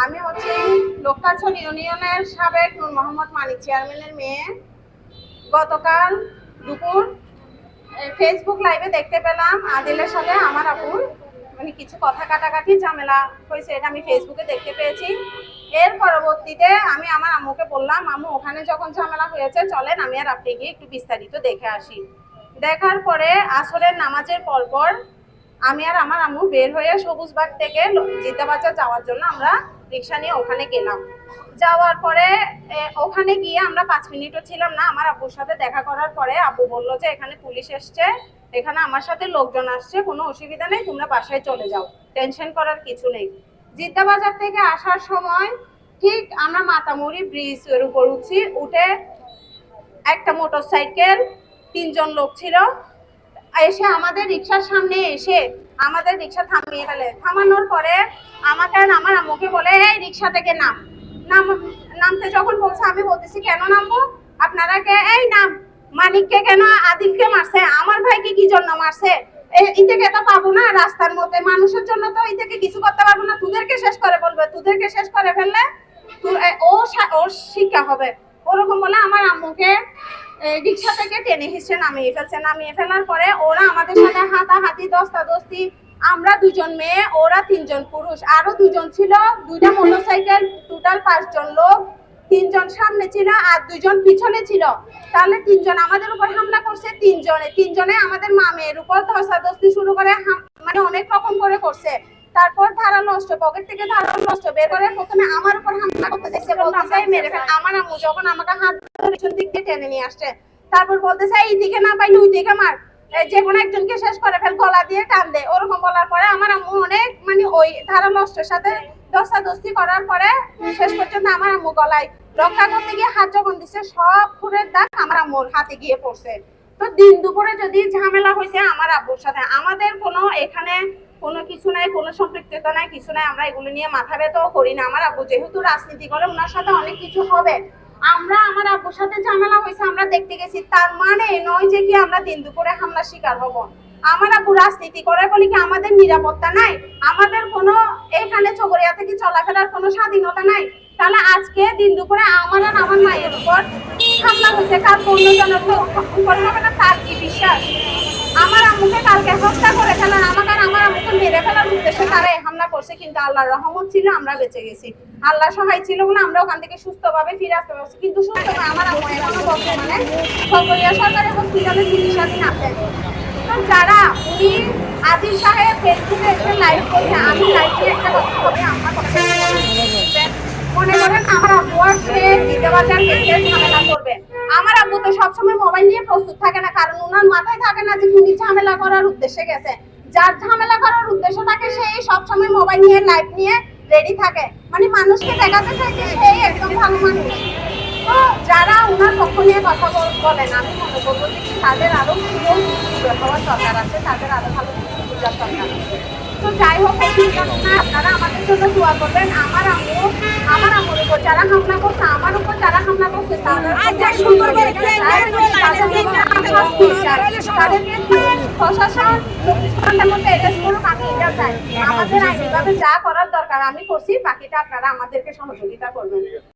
আমি হচ্ছে লোকটাছড় ইউনিয়নের সাবেক নূর মোহাম্মদ মানিক চেয়ারম্যানের মেয়ে। গতকাল দুপুর ফেসবুক লাইভে দেখতে পেলাম আদিলের সাথে আমার আপুর মানে কিছু কথা কাটাকাটি ঝামেলা হয়েছে, এটা আমি ফেসবুকে দেখতে পেয়েছি। এর পরবর্তীতে আমি আমার আম্মুকে বললাম, আম্মু ওখানে যখন ঝামেলা হয়েছে চলেন আমি আর আপনি গিয়ে একটু বিস্তারিত দেখে আসি। দেখার পরে আসরের নামাজের পরপর আমি আর আমার আম্মু বের হয়ে সবুজবাগ থেকে জিদ্দাবাজার যাওয়ার জন্য আমরা রিক্সা নিয়ে ওখানে গেলাম। যাওয়ার পরে ওখানে গিয়ে আমরা 5 মিনিটও ছিলাম না। আমার আব্বুর সাথে দেখা করার পরে আব্বু বললো যে এখানে পুলিশ এসছে, এখানে আমার সাথে লোকজন আসছে, কোনো অসুবিধা নেই, তোমরা বাসায় চলে যাও, টেনশন করার কিছু নেই। জিদ্দাবাজার থেকে আসার সময় ঠিক আমরা মাতামুড়ি ব্রিজের উপর উঠে একটা মোটরসাইকেল 3 জন লোক ছিল, এসে আমাদের রিক্সার সামনে এসে আমাদের রিক্সা থামিয়ে ফেলে। থামানোর পরে আমাকে আর আমার আম্মুকে বলে এই রিক্সা থেকে নামতে যখন বলছে আমি বলতেছি কেন নামবো, আপনারা কে, এই নাম। মানিককে কেন, আদিলকে মারছে, আমার ভাইকে কি জন্য মারছে, এই থেকে তো পাবো না, রাস্তার মধ্যে মানুষের জন্য তো এই থেকে কিছু করতে পারবো না, তোদেরকে শেষ করে বলবে, তোদেরকে শেষ করে ফেললে ওর শিক্ষা হবে, ওরকম বলে আমার আম্মুকে রিক্সা থেকে টেনে হিসে নামিয়ে ফেলছে। নামিয়ে ফেলার পরে ওরা আমাদের সাথে হাতাহাতি দস্তাদস্তি, আমরা 2 জন মেয়ে, ওরা 3 জন পুরুষ, আরো 2 জন ছিল, 2টা মোটরসাইকেল, টোটাল 5 জন লোক, 3 জন সামনে ছিল আর 2 জন পিছনে ছিল। তাহলে 3 জন আমাদের উপর হামলা করছে, 3 জনে আমাদের মা মেয়ের উপর ধস্তাধস্তি শুরু করে, মানে অনেক রকম করে করছে। তারপর ধারালো অস্ত্র, পকেট থেকে ধারালো অস্ত্র বের করে প্রথমে আমার উপর হামলা করতে দেখছে, বলতেছে মেরে ফেল। আমার আম্মু যখন আমাকে হাত ধরে পিছন দিক দিয়ে টেনে নিয়ে আসছে, তারপর বলতেছে এই দিকে না পাইলে ওই দিকে মার, যে কোনো একজনকে শেষ করে ফেল, গলা দিয়ে টান দে, ওরকম বলার পরে আমার আম্মু অনেক মানে ওই ধারালো অস্ত্রের সাথে দস্তাদস্তি করার পরে শেষ পর্যন্ত আমার আম্মু গলায় রক্ষা করতে গিয়ে হাত যখন দিচ্ছে, সব খুনের দাগ আমার আম্মুর হাতে গিয়ে পড়ছে। তো দিন দুপুরে যদি ঝামেলা হয়েছে আমার আব্বুর সাথে, আমাদের কোনো এখানে কোনো কিছু নাই, কোনো সম্পৃক্ততা নাই, কিছু নাই, আমরা এগুলো নিয়ে মাথা ব্যথাও করি না। আমার আব্বু যেহেতু রাজনীতি করে, ওনার সাথে অনেক কিছু হবে। আমরা আমার আব্বুর সাথে ঝামেলা হয়েছে আমরা দেখতে গেছি, তার মানে নয় যে কি আমরা দিন দুপুরে হামলার শিকার হব। আমার আব্বু রাজনীতি করে বলে কি আমাদের নিরাপত্তা নাই, আমাদের কোনো এখানে চকরিয়া থেকে চলাফেরার কোনো স্বাধীনতা নাই? তাহলে আজকে দিন দুপুরে আমার আর আমার মায়ের উপর হামলা হয়েছে, কার অন্যজনের উপর হবে না, তার কি বিশ্বাস? আমার আম্মুকে কালকে হত্যা করে ফেলার, আমাকে আর আমার আম্মুকে মেরে ফেলার উদ্দেশ্যে তারা হামলা করছে, কিন্তু আল্লাহর রহমত ছিল আমরা বেঁচে গেছি, আল্লাহ সহায় ছিল বলে আমরা ওখান থেকে সুস্থভাবে ফিরে আসতে পারছি। কিন্তু সুস্থ আমার আম্মু এখনো বর্তমানে চকরিয়া সরকারি হসপিটালে চিকিৎসাধীন আছে। তো যারা উনি আদিল সাহেব ফেসবুকে এসে লাইভ করছে, আমি লাইভে একটা কথা বলি, আমার কথা মনে করেন আমার আব্বু আসলে জিদ্দাবাজার থেকে ঝামেলা করবে, আমার আব্বু তো সবসময় মোবাইল নিয়ে প্রস্তুত থাকে না, কারণ ওনার মাথায় থাকে না যে উনি ঝামেলা করার উদ্দেশ্যে গেছে। যার ঝামেলা করার উদ্দেশ্য থাকে সেই সবসময় মোবাইল নিয়ে লাইভ নিয়ে রেডি থাকে, মানে মানুষকে দেখাতে চায় যে সেই একদম ভালো মানুষ। তো যারা ওনার পক্ষ নিয়ে কথা বলেন, আমি মনে করবো যে তাদের আরো হওয়ার দরকার আছে, তাদের আরো ভালো কিছু বোঝার দরকার আছে। তো যাই হোক, আপনারা আমাদের জন্য দোয়া করবেন। আমার আম্মুর উপর যারা হামলা করছে, আমার উপর যারা হামলা করছে, প্রশাসন আমাদের আইনিভাবে যা করার দরকার আমি করছি, বাকিটা আপনারা আমাদেরকে সহযোগিতা করবেন।